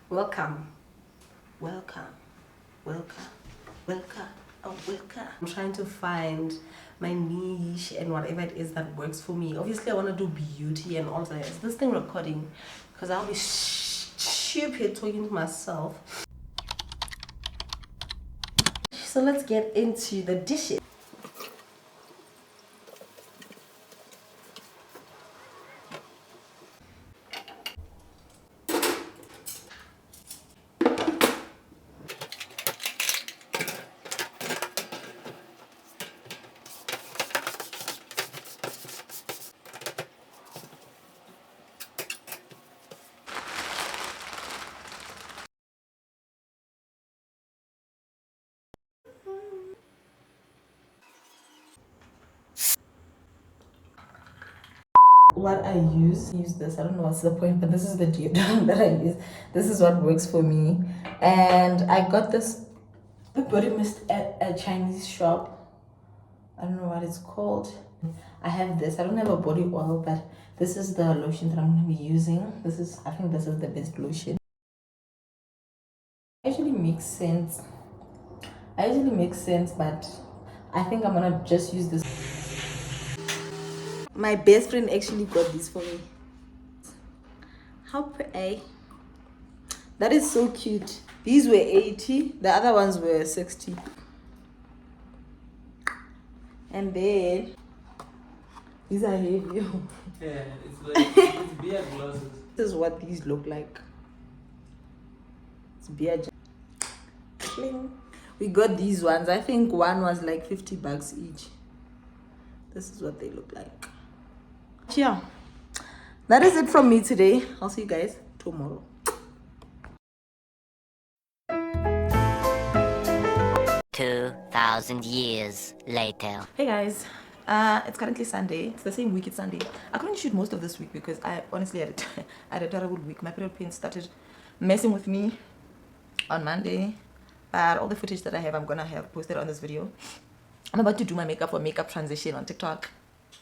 Welcome, welcome, welcome, welcome, oh welcome. I'm trying to find my niche and whatever it is that works for me. Obviously I want to do beauty and all that. Is this thing recording? Because I'll be stupid talking to myself. So let's get into the dishes. What I use this, I don't know what's the point, but this is the deodorant that I use. This is what works for me. And I got this body mist at a Chinese shop. I don't know what it's called. I have this. I don't have a body oil, but this is the lotion that I'm going to be using. I think this is the best lotion. Actually makes sense. But I think I'm gonna just use this. My best friend actually got this for me. How pretty. That is so cute. These were 80, the other ones were 60. And then these are heavy. Yeah, it's like it's beer glasses. This is what these look like. It's beer. We got these ones. I think one was like 50 bucks each. This is what they look like. Yeah, that is it from me today. I'll see you guys tomorrow. 2,000 years later. Hey guys, it's currently Sunday. It's the same week. It's Sunday. I couldn't shoot most of this week because I honestly had had a terrible week. My period pain started messing with me on Monday, but all the footage that I have, I'm gonna have posted on this video. I'm about to do my makeup for makeup transition on TikTok.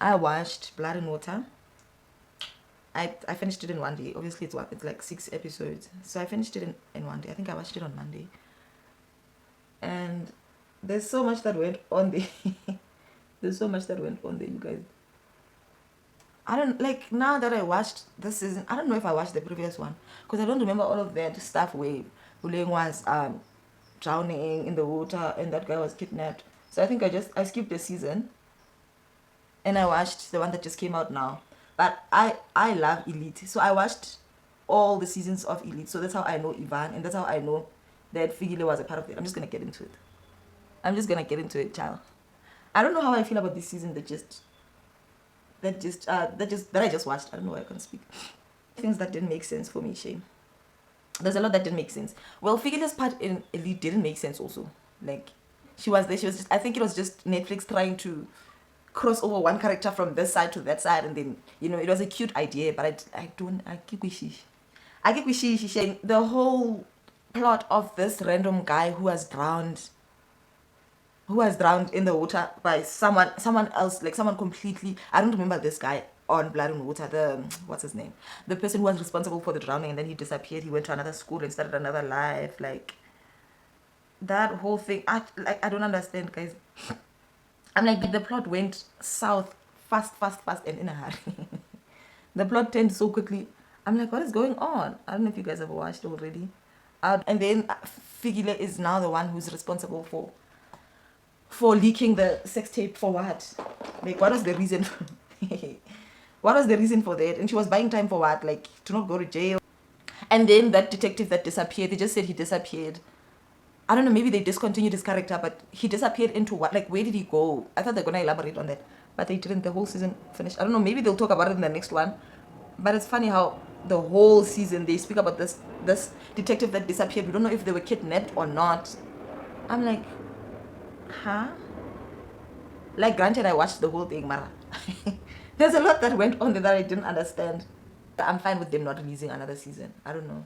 I watched Blood and Water. I finished it in one day. Obviously it's like 6 episodes, so I finished it in one day. I think I watched it on Monday, and there's so much that went on there. There's so much that went on there, you guys. I don't like, now that I watched this season, I don't know if I watched the previous one because I don't remember all of that stuff where Uleng was drowning in the water and that guy was kidnapped. So I think I skipped the season and I watched the one that just came out now. But I love Elite, so I watched all the seasons of Elite. So that's how I know Ivan, and that's how I know that Figile was a part of it. I'm just gonna get into it, child. I don't know how I feel about this season that I just watched. I don't know why I can't speak. Things that didn't make sense for me, Shane. There's a lot that didn't make sense. Well, Figile's part in Elite didn't make sense also. Like, she was there, I think it was just Netflix trying to cross over one character from this side to that side, and then, you know, it was a cute idea, but I get wishy. The whole plot of this random guy who was drowned in the water by someone else, like someone completely, I don't remember this guy on Blood and Water, what's his name, the person who was responsible for the drowning, and then he disappeared. He went to another school and started another life. Like, that whole thing, I don't understand, guys. I'm like, the plot went south fast and in a hurry. The plot turned so quickly. I'm like, what is going on? I don't know if you guys have watched already. And then Figile is now the one who's responsible for leaking the sex tape. For what? Like, what was the reason? What was the reason for that? And she was buying time for what? Like, to not go to jail. And then that detective that disappeared, they just said he disappeared. I don't know, maybe they discontinued his character, but he disappeared into what? Like, where did he go? I thought they're gonna elaborate on that, but they didn't. The whole season finished. I don't know, maybe they'll talk about it in the next one. But it's funny how the whole season they speak about this detective that disappeared. We don't know if they were kidnapped or not. I'm like, huh? Like, granted, I watched the whole thing, Mara. There's a lot that went on there that I didn't understand. I'm fine with them not releasing another season. I don't know.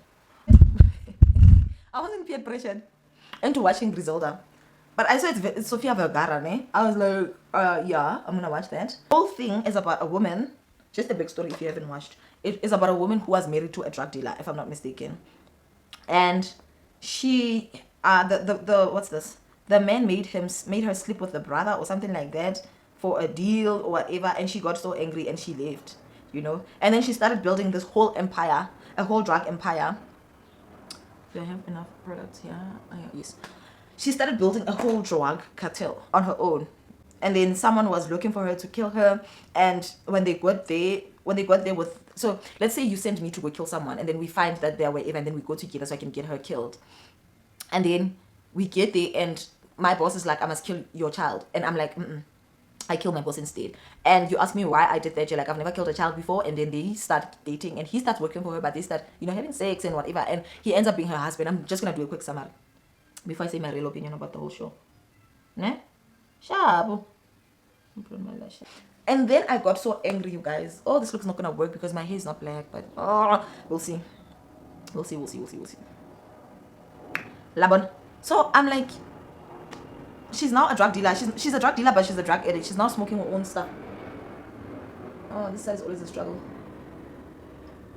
I wasn't peer pressured into watching Griselda, but I saw it's Sofia Vergara, ne? I was like, yeah, I'm gonna watch that. The whole thing is about a woman. Just a big story if you haven't watched. It is about a woman who was married to a drug dealer, if I'm not mistaken. and she the what's this, the man made her sleep with the brother or something like that for a deal or whatever, and she got so angry and she left, and then she started building this whole empire, a whole drug empire. Do I have enough products here? Oh, yeah, yes. She started building a whole drug cartel on her own, and then someone was looking for her to kill her. And when they got there with, so let's say you send me to go kill someone, and then we find that they're wherever, and then we go together so I can get her killed. And then we get there, and my boss is like, I must kill your child, and I'm like, I kill my boss instead. And you ask me why I did that, you're like, I've never killed a child before. And then they start dating, and he starts working for her, but they start, having sex and whatever, and he ends up being her husband. I'm just gonna do a quick summary before I say my real opinion about the whole show. Ne? Sharp. And then I got so angry, you guys. Oh, this looks not gonna work because my hair is not black, but we'll see. We'll see. Labon. So I'm like, she's now a drug dealer. She's a drug dealer, but she's a drug addict. She's now smoking her own stuff. Oh, this side is always a struggle.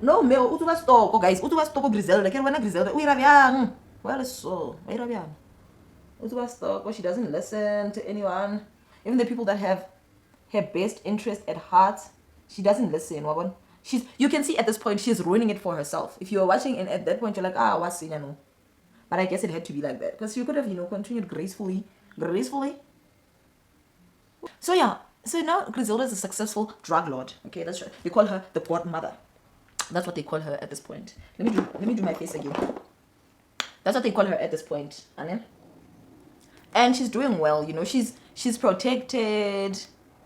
No, Mel, utuba stoko, guys. Utuba stoko Griselda. Can we Griselda? Uira biang. Well, it's so. Uira biang. Utuba stoko. She doesn't listen to anyone. Even the people that have her best interest at heart, she doesn't listen. Wabon. You can see at this point she's ruining it for herself. If you're watching and at that point you're like, what's in no? But I guess it had to be like that because you could have, continued gracefully. So yeah, so now Griselda is a successful drug lord. Okay, that's right. They call her the godmother. That's what they call her at this point. Let me do my face again. That's what they call her at this point, and she's doing well. She's protected.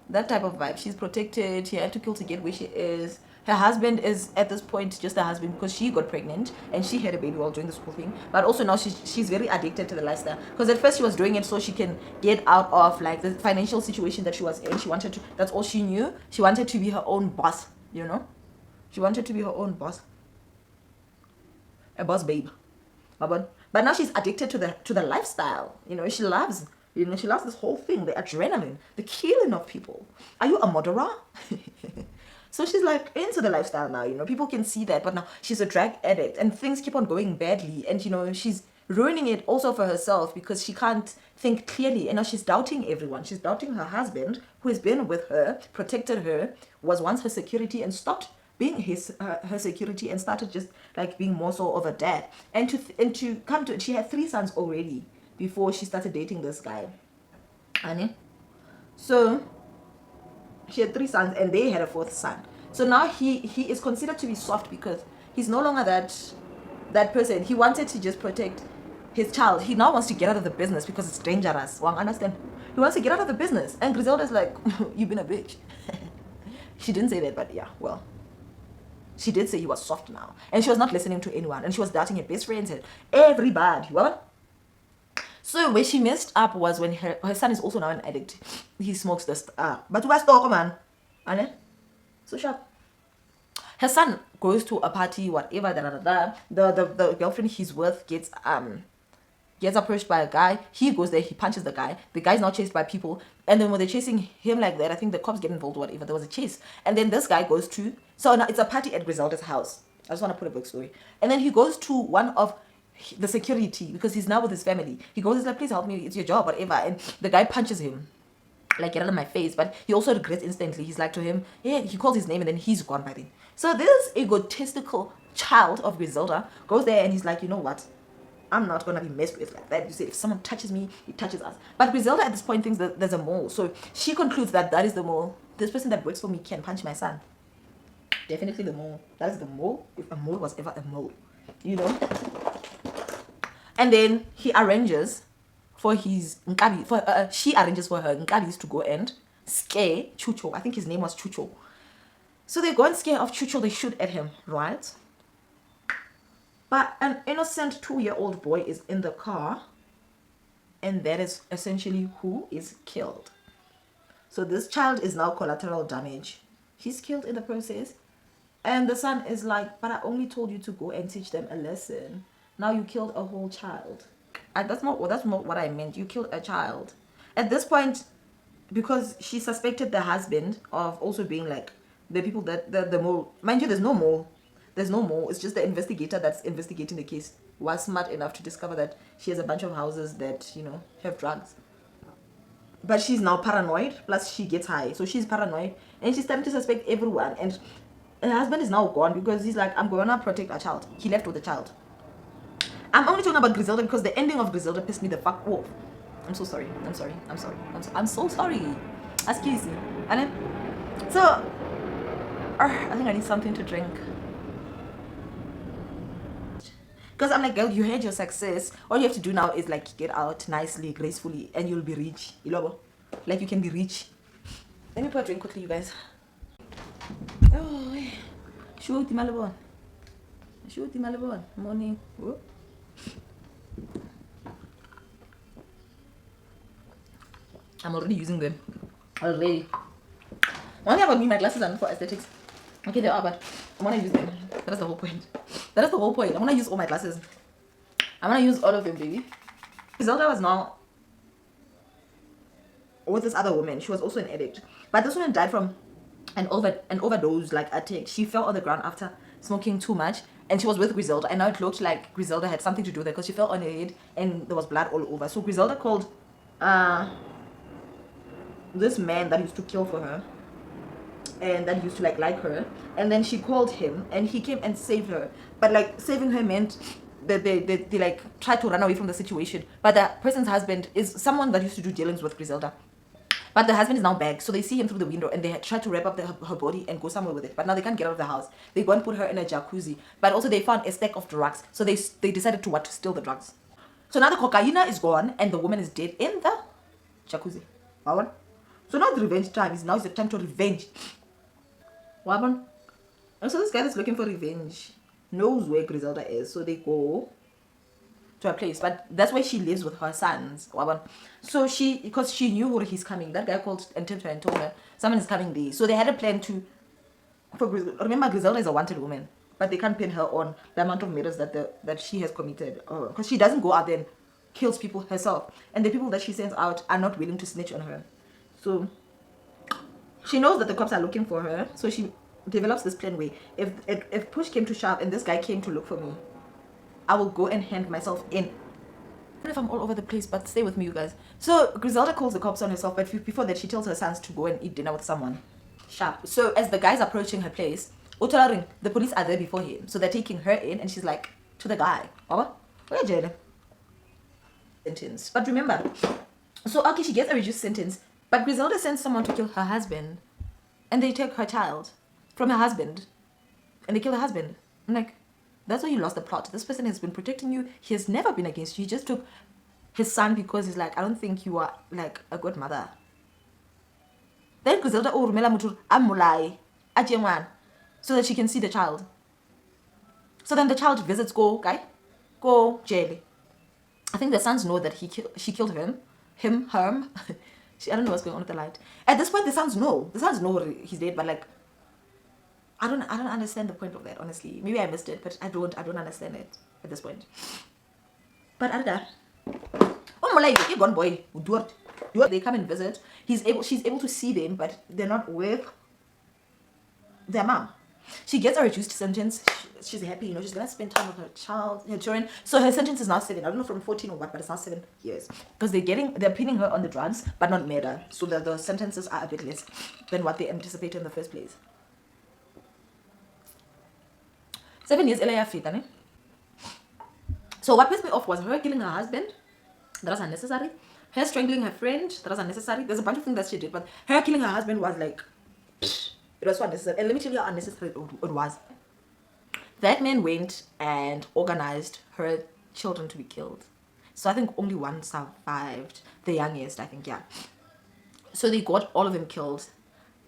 That type of vibe. She's protected. She had to kill to get where she is. Her husband is at this point just a husband because she got pregnant and she had a baby while doing this whole thing. But also now she's very addicted to the lifestyle. Because at first she was doing it so she can get out of like the financial situation that she was in. She wanted to. That's all she knew. She wanted to be her own boss. She wanted to be her own boss. A boss babe. But now she's addicted to the lifestyle. She loves. She loves this whole thing, the adrenaline, the killing of people. Are you a murderer? So she's like into the lifestyle now, people can see that, but now she's a drug addict and things keep on going badly. And, she's ruining it also for herself because she can't think clearly. And now she's doubting everyone. She's doubting her husband who has been with her, protected her, was once her security and stopped being her security and started just like being more so of a dad. And to come to it, she had 3 sons already before she started dating this guy. So she had 3 sons and they had a 4th son. So now he is considered to be soft because he's no longer that person. He wanted to just protect his child. He now wants to get out of the business because it's dangerous. Well, understand? He wants to get out of the business. And Griselda's like, you've been a bitch. She didn't say that, but yeah, well. She did say he was soft now. And she was not listening to anyone. And she was doubting her best friends and everybody. Well, so where she messed up was when her son is also now an addict. He smokes this. But who has to man? So sharp. Her son goes to a party, whatever. The girlfriend he's with gets approached by a guy. He goes there. He punches the guy. The guy's now chased by people. And then when they're chasing him like that, I think the cops get involved or whatever. There was a chase. And then this guy goes to. So now it's a party at Griselda's house. I just want to put a backstory. And then he goes to one of the security because he's now with his family. He goes, he's like, please help me, it's your job, whatever. And the guy punches him, like, get out of my face. But he also regrets instantly. He's like to him, yeah, he calls his name and then he's gone by then. So this egotistical child of Griselda goes there and he's like, you know what, I'm not gonna be messed with like that. You say if someone touches me, he touches us. But Griselda at this point thinks that there's a mole. So she concludes that is the mole. This person that works for me can punch my son. Definitely the mole. That is the mole, if a mole was ever a mole. And then he arranges for his Nkabi, she arranges for her Nkabis to go and scare Chucho. I think his name was Chucho. So they go and scare off Chucho, they shoot at him, right? But an innocent 2-year-old boy is in the car, and that is essentially who is killed. So this child is now collateral damage. He's killed in the process. And the son is like, but I only told you to go and teach them a lesson. Now you killed a whole child. That's not what I meant. You killed a child. At this point, because she suspected the husband of also being like the people that the mole. Mind you, there's no mole. There's no more. It's just the investigator that's investigating the case was smart enough to discover that she has a bunch of houses that, you know, have drugs. But she's now paranoid, plus she gets high. So she's paranoid and she's starting to suspect everyone. And her husband is now gone because he's like, I'm gonna protect our child. He left with the child. I'm only talking about Griselda because the ending of Griselda pissed me the fuck off. I'm so sorry. I'm so sorry. Excuse me. And then, so, I think I need something to drink. Because I'm like, girl, you had your success. All you have to do now is like get out nicely, gracefully, and you'll be rich. You know, like you can be rich. Let me pour a drink quickly, you guys. Oh, shoot, Malibon. Morning. Whoop. I'm already using them. Already. One thing about me, my glasses are not for aesthetics. Okay, they are, but I want to use them. That's the whole point. That is the whole point. I want to use all my glasses. I want to use all of them, baby. Griselda was now with this other woman. She was also an addict. But this woman died from an overdose, like attack. She fell on the ground after smoking too much. And she was with Griselda. And now it looked like Griselda had something to do with it because she fell on her head and there was blood all over. So Griselda called this man that used to kill for her. And that used to like her, and then she called him and he came and saved her. But like saving her meant that they like tried to run away from the situation. But the person's husband is someone that used to do dealings with Griselda, but the husband is now back, so they see him through the window and they try to wrap up her body and go somewhere with it. But now they can't get out of the house. They go and put her in a jacuzzi, but also they found a stack of drugs, so they decided to steal the drugs. So now the cocaine is gone and the woman is dead in the jacuzzi. Wow. So now the revenge time is the time to revenge. Wabon. And so this guy that's looking for revenge knows where Griselda is, so they go to a place, but that's where she lives with her sons. Wabon. So because she knew where he's coming, that guy called and told her someone is coming there. So they had a plan remember Griselda is a wanted woman, but they can't pin her on the amount of murders that she has committed, because she doesn't go out there and kills people herself, and the people that she sends out are not willing to snitch on her. So she knows that the cops are looking for her, so she develops this plan where if push came to shove and this guy came to look for me, I will go and hand myself in. I don't know if I'm all over the place, but stay with me, you guys. So Griselda calls the cops on herself, but before that she tells her sons to go and eat dinner with someone. Sharp. So as the guy's approaching her place, the police are there before him, so they're taking her in, and she's like to the guy, where Jada? Sentence. But remember, so okay, she gets a reduced sentence. But Griselda sends someone to kill her husband, and they take her child from her husband, and they kill her husband. I'm like, that's why you lost the plot. This person has been protecting you. He has never been against you. He just took his son because he's like, I don't think you are like a good mother. Then Griselda rumela mutur amulai ajengwan, so that she can see the child. So then the child visits go jail. I think the sons know that she killed him. I don't know what's going on with the light. At this point, the sons know he's dead, but like, I don't understand the point of that, honestly. Maybe I missed it, but I don't understand it at this point. But Arda, oh my life, you gone boy, they come and visit. She's able to see them, but they're not with their mom. She gets a reduced sentence. She's happy, she's gonna spend time with her children. So her sentence is now 7. I don't know from 14 or what, but it's now 7 years. Because they're pinning her on the drugs, but not murder. So the sentences are a bit less than what they anticipated in the first place. 7 years LA fit, So what pissed me off was her killing her husband. That was unnecessary. Her strangling her friend. That was unnecessary. There's a bunch of things that she did, but her killing her husband was like, it was so unnecessary. And let me tell you how unnecessary it was. That man went and organized her children to be killed. So I think only one survived. The youngest, I think, yeah. So they got all of them killed.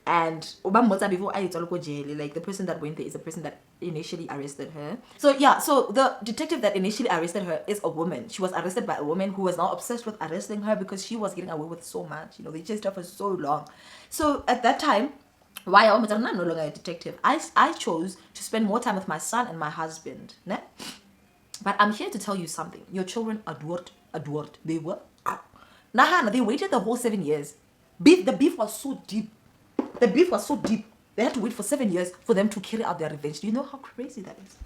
And before I jail, like the person that went there is the person that initially arrested her. So yeah, so the detective that initially arrested her is a woman. She was arrested by a woman who was now obsessed with arresting her because she was getting away with so much. They chased her for so long. So at that time, why I'm no longer a detective. I chose to spend more time with my son and my husband. Ne? But I'm here to tell you something. Your children adored. They were. They waited the whole 7 years. The beef was so deep. They had to wait for 7 years for them to carry out their revenge. Do you know how crazy that is?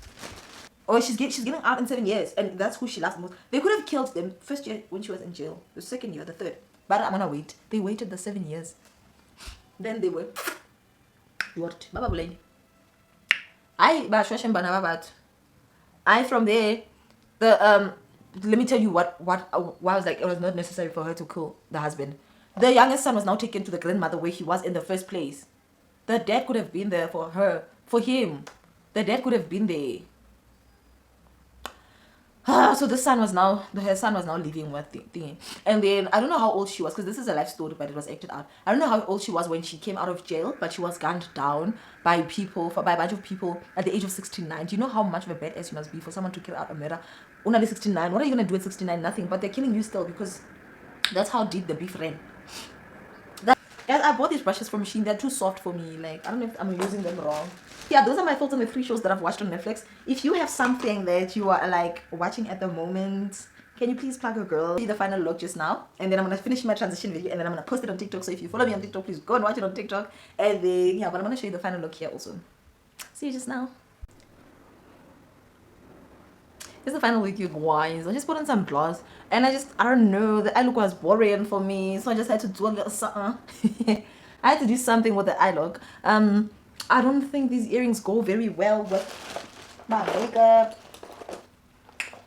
Oh, she's getting out in 7 years, and that's who she loves the most. They could have killed them first year when she was in jail, the second year, the third. But I'm gonna wait. They waited the 7 years. Then they were what? Baba Bulani. I from there, the let me tell you what why I was like, it was not necessary for her to kill the husband. The youngest son was now taken to the grandmother where he was in the first place. The dad could have been there for her, for him. The dad could have been there. So her son was now living with the thing. And then I don't know how old she was, because this is a life story, but it was acted out. I don't know how old she was when she came out of jail, but she was gunned down by a bunch of people at the age of 69. Do you know how much of a badass you must be for someone to carry out a murder? Only 69. What are you gonna do at 69? Nothing. But they're killing you still, because that's how deep the beef ran. Guys, I bought these brushes from Shein. They're too soft for me. Like, I don't know if I'm using them wrong. Yeah, those are my thoughts on the 3 shows that I've watched on Netflix. If you have something that you are like watching at the moment, can you please plug a girl? See the final look just now, and then I'm gonna finish my transition video, and then I'm gonna post it on TikTok. So if you follow me on TikTok, please go and watch it on TikTok. And then yeah, but I'm gonna show you the final look here also. See you just now. It's the final week, you guys. I just put on some gloss, and I don't know, the eye look was boring for me, so I just had to do a little something. I had to do something with the eye look. I don't think these earrings go very well with my makeup,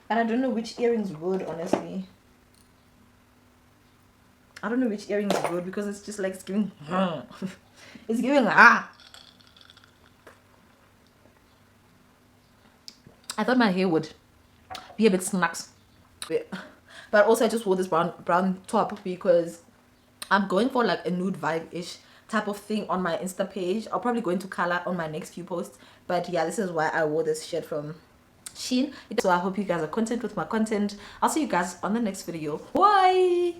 and I don't know which earrings would, honestly. I don't know which earrings would, because it's just like it's giving it's giving I thought my hair would be a bit snacks, but also I just wore this brown top because I'm going for like a nude vibe-ish type of thing on my Insta page. I'll probably go into color on my next few posts, but yeah, this is why I wore this shirt from Shein. So I hope you guys are content with my content. I'll see you guys on the next video. Bye.